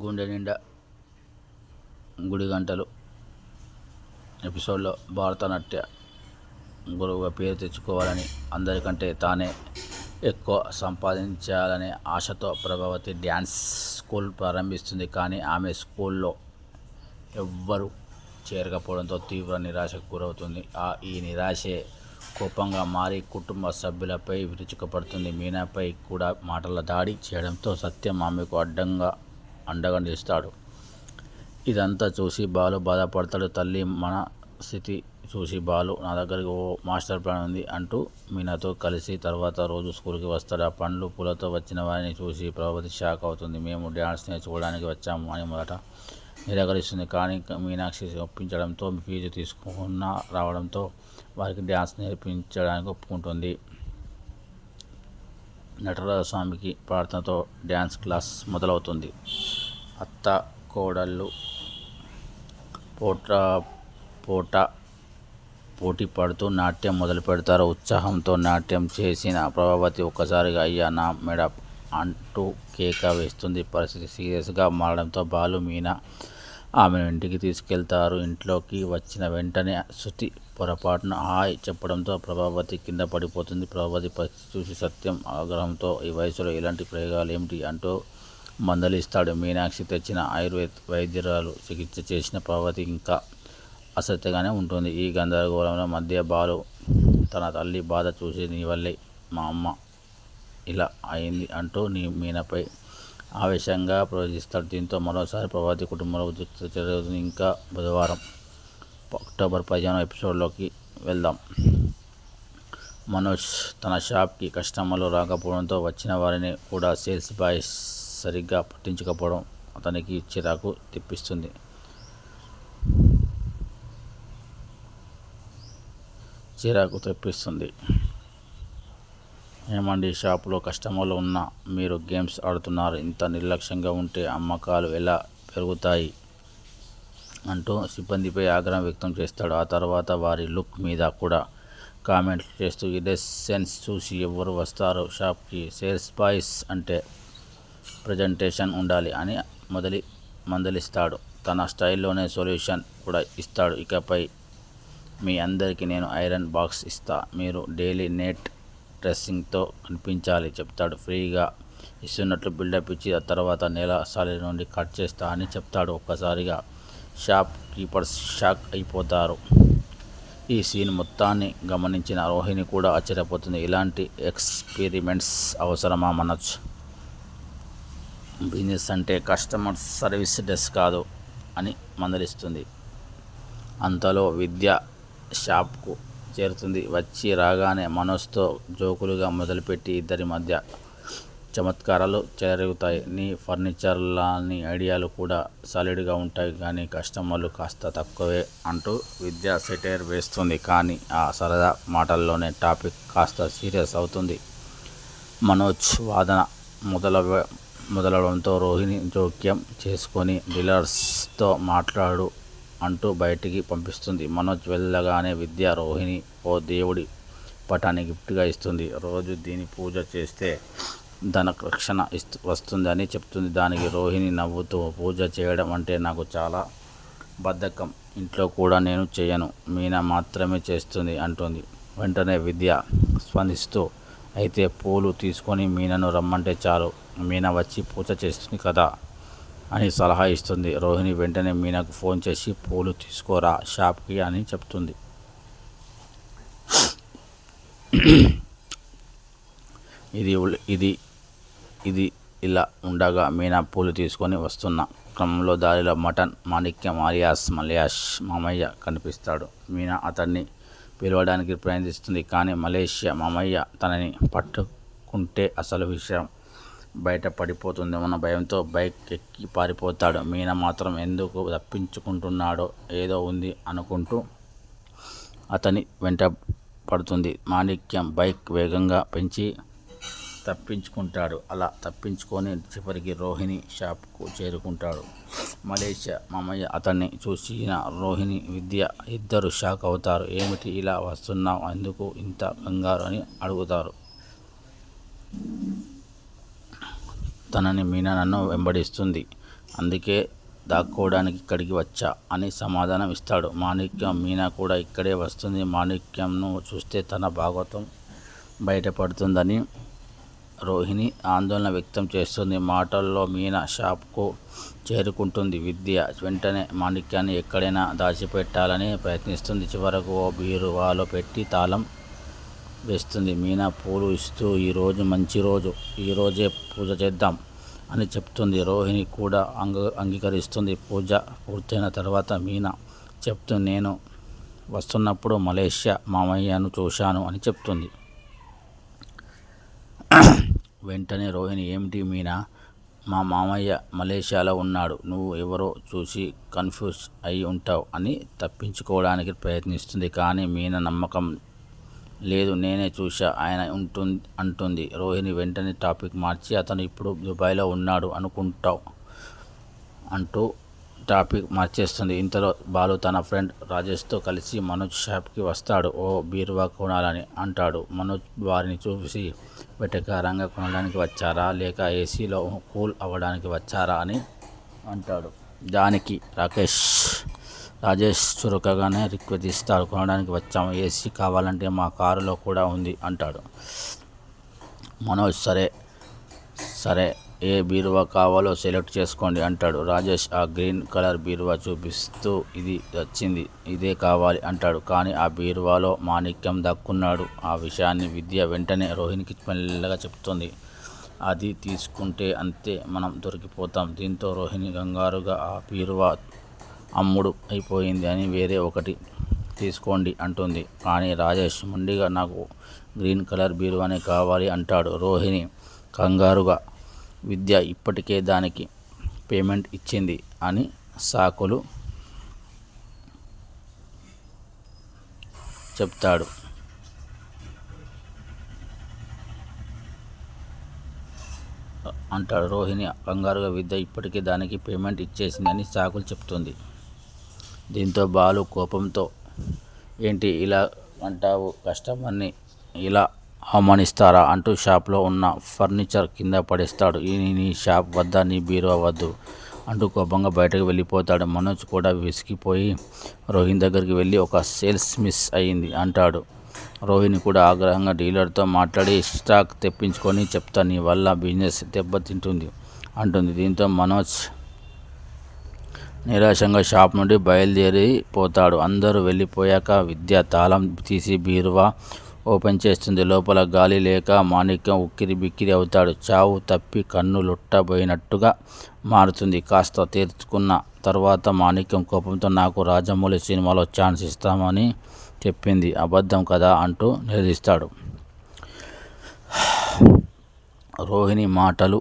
గుండె నిండా గుడి గంటలు ఎపిసోడ్లో భరతనాట్య గురువుగా పేరు తెచ్చుకోవాలని, అందరికంటే తానే ఎక్కువ సంపాదించాలనే ఆశతో ప్రభావతి డ్యాన్స్ స్కూల్ ప్రారంభిస్తుంది. కానీ ఆమె స్కూల్లో ఎవ్వరూ చేరకపోవడంతో తీవ్ర నిరాశకు గురవుతుంది. ఈ నిరాశే కోపంగా మారి కుటుంబ సభ్యులపై విరుచుకుపడుతుంది. మీనాపై కూడా మాటల దాడి చేయడంతో సత్యం ఆమెకు అండగా నిలుస్తాడు. ఇదంతా చూసి బాలు బాధపడతాడు. తల్లి మన స్థితి చూసి బాలు నా దగ్గరికి ఓ మాస్టర్ ప్లాన్ ఉంది అంటూ మీనాతో కలిసి తర్వాత రోజు స్కూల్కి వస్తాడు. ఆ పండ్లు పూలతో వచ్చిన వారిని చూసి ప్రభావతి షాక్ అవుతుంది. మేము డ్యాన్స్ నేర్చుకోవడానికి వచ్చాము అని మొదట నిరాకరిస్తుంది. కానీ మీనాక్షి ఒప్పించడంతో ఫీజు తీసుకున్న రావడంతో వారికి డ్యాన్స్ నేర్పించడానికి ఒప్పుకుంటుంది. నటరాజస్వామికి ప్రార్థనతో డ్యాన్స్ క్లాస్ మొదలవుతుంది. అత్త కోడళ్ళు పోటీ పడుతూ నాట్యం మొదలు పెడతారు. ఉత్సాహంతో నాట్యం చేసిన ప్రభావతి ఒక్కసారిగా అయ్యా నా మెడ అంటూ కేక వేస్తుంది. పరిస్థితి సీరియస్గా మారడంతో బాలు మీనా ఆమెను ఇంటికి తీసుకెళ్తారు. ఇంట్లోకి వచ్చిన వెంటనే శృతి పొరపాటున హాయ్ చెప్పడంతో ప్రభావతి కింద పడిపోతుంది. ప్రభావతి పరిస్థితి చూసి సత్యం ఆగ్రహంతో ఈ వయసులో ఇలాంటి ప్రయోగాలు ఏమిటి అంటూ మందలిస్తాడు. మీనాక్షి తెచ్చిన ఆయుర్వేద వైద్యురాలు చికిత్స చేసిన ప్రభావతి ఇంకా అశ్రద్ధగానే ఉంటుంది. ఈ గందరగోళంలో మధ్య బాలు తన తల్లి బాధ చూసి నీ వల్లే మా అమ్మ ఇలా అయింది అంటూ మీనాపై ఆవేశంగా ప్రవేశిస్తాడు. దీంతో మరోసారి ప్రభావతి కుటుంబంలో ఉద్రిక్తత జరుగుతుంది. ఇంకా బుధవారం అక్టోబర్ 15 ఎపిసోడ్లోకి వెళ్దాం. మనోజ్ తన షాప్కి కస్టమర్లు రాకపోవడంతో వచ్చిన వారిని కూడా సేల్స్ బాయ్స్ సరిగ్గా పట్టించకపోవడం అతనికి చిరాకు తెప్పిస్తుంది. ఏమండి, షాపులో కస్టమర్లు ఉన్నా మీరు గేమ్స్ ఆడుతున్నారు, ఇంత నిర్లక్ష్యంగా ఉంటే అమ్మకాలు ఎలా పెరుగుతాయి అంటూ సిబ్బందిపై ఆగ్రహం వ్యక్తం చేస్తాడు. ఆ తర్వాత వారి లుక్ మీద కూడా కామెంట్లు చేస్తూ ఇదే సెన్స్ చూసి ఎవరు వస్తారు షాప్కి, సేల్స్ బాయ్స్ అంటే ప్రజెంటేషన్ ఉండాలి అని మందలిస్తాడు. తన స్టైల్లోనే సొల్యూషన్ కూడా ఇస్తాడు. ఇకపై మీ అందరికీ నేను ఐరన్ బాక్స్ ఇస్తా, మీరు డైలీ నెట్ డ్రెస్సింగ్తో కనిపించాలి చెప్తాడు. ఫ్రీగా ఇస్తున్నట్లు బిల్డప్ ఇచ్చి ఆ తర్వాత నెల సాలరీ నుండి కట్ చేస్తా అని చెప్తాడు. ఒక్కసారిగా షాప్ కీపర్స్ షాక్ అయిపోతారు. ఈ సీన్ మొత్తాన్ని గమనించిన రోహిణి కూడా ఆశ్చర్యపోతుంది. ఇలాంటి ఎక్స్పెరిమెంట్స్ అవసరమా మనోజ్? బిజినెస్ అంటే కస్టమర్ సర్వీస్ డెస్క్ కాదు అని మందలిస్తుంది. అంతలో విద్య షాప్కు చేరుతుంది. వచ్చి రాగానే మనోజ్తో జోకులుగా మొదలుపెట్టి ఇద్దరి మధ్య చమత్కారాలు చెలరేగుతాయి. నీ ఫర్నిచర్లని ఐడియాలు కూడా సాలిడ్గా ఉంటాయి కానీ కస్టమర్లు కాస్త తక్కువే అంటూ విద్య సెటైర్ వేస్తుంది. కానీ ఆ సరదా మాటల్లోనే టాపిక్ కాస్త సీరియస్ అవుతుంది. మనోజ్ వాదన మొదలవడంతో రోహిణి జోక్యం చేసుకొని డీలర్స్తో మాట్లాడు అంటూ బయటికి పంపిస్తుంది. మనోజ్ వెళ్ళగానే విద్య రోహిణి ఓ దేవుడి పటాన్ని గిఫ్ట్గా ఇస్తుంది. రోజు దీని పూజ చేస్తే ధనరక్షణ వస్తుందని చెప్తుంది. దానికి రోహిణి నవ్వుతూ పూజ చేయడం అంటే నాకు చాలా బద్ధకం, ఇంట్లో కూడా నేను చేయను, మీనా మాత్రమే చేస్తుంది అంటుంది. వెంటనే విద్య స్పందిస్తూ అయితే పూలు తీసుకొని మీనాను రమ్మంటే చాలు, మీనా వచ్చి పూజ చేస్తుంది కదా అని సలహా ఇస్తుంది. రోహిణి వెంటనే మీనాకు ఫోన్ చేసి పూలు తీసుకోరా షాప్కి అని చెప్తుంది. ఇది ఇలా ఉండగా మీనా పూలు తీసుకొని వస్తున్న క్రమంలో దారిలో మటన్ మాణిక్యం మలయాష్ మామయ్య కనిపిస్తాడు. మీనా అతన్ని పిలవడానికి ప్రయత్నిస్తుంది. కానీ మలేషియా మామయ్య తనని పట్టుకుంటే అసలు విషయం బయట పడిపోతుందేమన్న భయంతో బైక్ ఎక్కి పారిపోతాడు. మీనా మాత్రం ఎందుకు తప్పించుకుంటున్నాడో ఏదో ఉంది అనుకుంటూ అతని వెంట పడుతుంది. మాణిక్యం బైక్ వేగంగా పెంచి తప్పించుకుంటాడు. అలా తప్పించుకొని చివరికి రోహిణి షాప్కు చేరుకుంటాడు. మలేషియా మామయ్య అతన్ని చూసిన రోహిణి విద్య ఇద్దరు షాక్ అవుతారు. ఏమిటి ఇలా వస్తున్నావు, ఎందుకు ఇంత కంగారు అని అడుగుతారు. తనని మీనా నన్ను వెంబడిస్తుంది, అందుకే దాక్కోవడానికి ఇక్కడికి వచ్చా అని సమాధానం ఇస్తాడు మాణిక్యం. మీనా కూడా ఇక్కడే వస్తుంది. మాణిక్యంను చూస్తే తన భాగవతం బయటపడుతుందని రోహిణి ఆందోళన వ్యక్తం చేస్తుంది. మాటల్లో మీనా షాప్కు చేరుకుంటుంది. విద్య వెంటనే మాణిక్యాన్ని ఎక్కడైనా దాచిపెట్టాలని ప్రయత్నిస్తుంది. చివరకు ఓ బీరువాలో పెట్టి తాళం వేస్తుంది. మీనా పూలు ఇస్తూ ఈరోజు మంచి రోజు, ఈరోజే పూజ చేద్దాం అని చెప్తుంది. రోహిణి కూడా అంగీకరిస్తుంది. పూజ పూర్తయిన తర్వాత మీనా చెప్తుంది, నేను వస్తున్నప్పుడు మలేషియా మామయ్యను చూశాను అని చెప్తుంది. వెంటనే రోహిణి, ఏమిటి మీనా, మా మామయ్య మలేషియాలో ఉన్నాడు, నువ్వు ఎవరో చూసి కన్ఫ్యూజ్ అయి ఉంటావు అని తప్పించుకోవడానికి ప్రయత్నిస్తుంది. కానీ మీనా నమ్మకం లేదు, నేనే చూశా ఆయన అంటుంది. రోహిణి వెంటనే టాపిక్ మార్చి, అతను ఇప్పుడు దుబాయ్లో ఉన్నాడు అనుకుంటావు అంటూ టాపిక్ మార్చేస్తుంది. ఇంతలో బాలు తన ఫ్రెండ్ రాజేష్తో కలిసి మనోజ్ షాప్కి వస్తాడు. ఓ బీరువా కొనాలని అంటాడు. మనోజ్ వారిని చూసి వెటకారంగా కొనడానికి వచ్చారా లేక ఏసీలో కూల్ అవ్వడానికి వచ్చారా అని అంటాడు. దానికి రాజేష్ చురుకగానే రిక్వెస్ట్ ఇస్తాడు. కొనడానికి వచ్చాము, ఏసీ కావాలంటే మా కారులో కూడా ఉంది అంటాడు. మనోజ్ సరే ఏ బీరువా కావాలో సెలెక్ట్ చేసుకోండి అంటాడు. రాజేష్ ఆ గ్రీన్ కలర్ బీరువా చూపిస్తూ ఇది వచ్చింది, ఇదే కావాలి అంటాడు. కానీ ఆ బీరువాలో మాణిక్యం దక్కున్నాడు. ఆ విషయాన్ని విద్య వెంటనే రోహిణికి మెల్లగా చెప్తుంది. అది తీసుకుంటే అంతే మనం దొరికిపోతాం. దీంతో రోహిణి కంగారుగా ఆ బీరువా అమ్ముడు అయిపోయింది అని వేరే ఒకటి తీసుకోండి అంటుంది. కానీ రాజేష్ మొండిగా నాకు గ్రీన్ కలర్ బీరువానే కావాలి అంటాడు. రోహిణి కంగారుగా విద్య ఇప్పటికే దానికి పేమెంట్ ఇచ్చింది అని సాకులు చెప్తాడు. రోహిణి కంగారుగా విద్య ఇప్పటికే దానికి పేమెంట్ ఇచ్చేసింది అని సాకులు చెప్తుంది. దీంతో బాలు కోపంతో, ఏంటి ఇలా అంటావు, కస్టమర్ని ఇలా అవమానిస్తారా అంటూ షాప్లో ఉన్న ఫర్నిచర్ కింద పడేస్తాడు. నీ షాప్ వద్ద, నీ బీరువా వద్దు అంటూ కోపంగా బయటకు వెళ్ళిపోతాడు. మనోజ్ కూడా విసిగిపోయి రోహిణి దగ్గరికి వెళ్ళి ఒక సేల్స్ మిస్ అయ్యింది అంటాడు. రోహిణి కూడా ఆగ్రహంగా డీలర్తో మాట్లాడి స్టాక్ తెప్పించుకొని చెప్తా, నీ వల్ల బిజినెస్ దెబ్బతింటుంది అంటుంది. దీంతో మనోజ్ నిరాశంగా షాప్ నుండి బయలుదేరిపోతాడు. అందరూ వెళ్ళిపోయాక విద్య తాళం తీసి బీరువా ఓపెన్ చేస్తుంది. లోపల గాలి లేక మాణిక్యం ఉక్కిరి బిక్కిరి అవుతాడు. చావు తప్పి కన్ను లొట్టబోయినట్టుగా మారుతుంది. కాస్త తీర్చుకున్న తర్వాత మాణిక్యం కోపంతో, నాకు రాజమౌళి సినిమాలో ఛాన్స్ ఇస్తామని చెప్పింది అబద్ధం కదా అంటూ నిలదీస్తాడు. రోహిణి మాటలు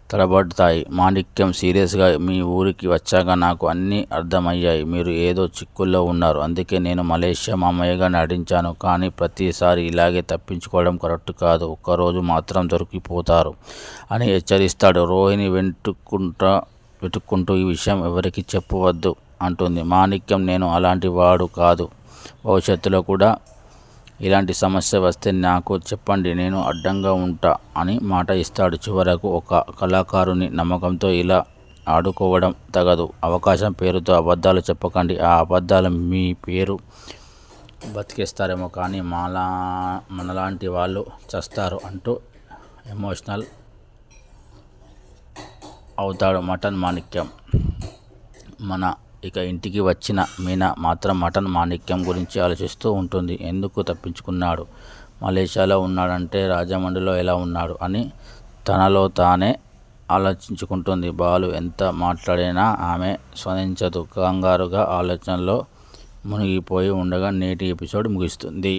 తడబడతాయి. మాణిక్యం సీరియస్గా, మీ ఊరికి వచ్చాక నాకు అన్నీ అర్థమయ్యాయి. మీరు ఏదో చిక్కుల్లో ఉన్నారు, అందుకే నేను మలేషియా మామయ్యగా నటించాను. కానీ ప్రతిసారి ఇలాగే తప్పించుకోవడం కరెక్ట్ కాదు, ఒక్కరోజు మాత్రం దొరికిపోతారు అని హెచ్చరిస్తాడు. రోహిణి వెతుక్కుంటూ ఈ విషయం ఎవరికి చెప్పవద్దు అంటుంది. మాణిక్యం, నేను అలాంటి వాడు కాదు, భవిష్యత్తులో కూడా ఇలాంటి సమస్య వస్తే నాకు చెప్పండి, నేను అడ్డంగా ఉంటా అని మాట ఇస్తాడు. చివరకు ఒక కళాకారుని నమ్మకంతో ఇలా ఆడుకోవడం తగదు. అవకాశం పేరుతో అబద్ధాలు చెప్పకండి, ఆ అబద్ధాలు మీ పేరు బతికేస్తారేమో కానీ మనలాంటి వాళ్ళు చస్తారు అంటూ ఎమోషనల్ అవుతాడు మటన్ మాణిక్యం. ఇక ఇంటికి వచ్చిన మీనా మాత్రం మటన్ మాణిక్యం గురించి ఆలోచిస్తూ ఉంటుంది. ఎందుకు తప్పించుకున్నాడు, మలేషియాలో ఉన్నాడంటే రాజమండ్రిలో ఎలా ఉన్నాడు అని తనలో తానే ఆలోచించుకుంటుంది. బాలు ఎంత మాట్లాడినా ఆమె స్పందించదు. కంగారుగా ఆలోచనలో మునిగిపోయి ఉండగా నేటి ఎపిసోడ్ ముగుస్తుంది.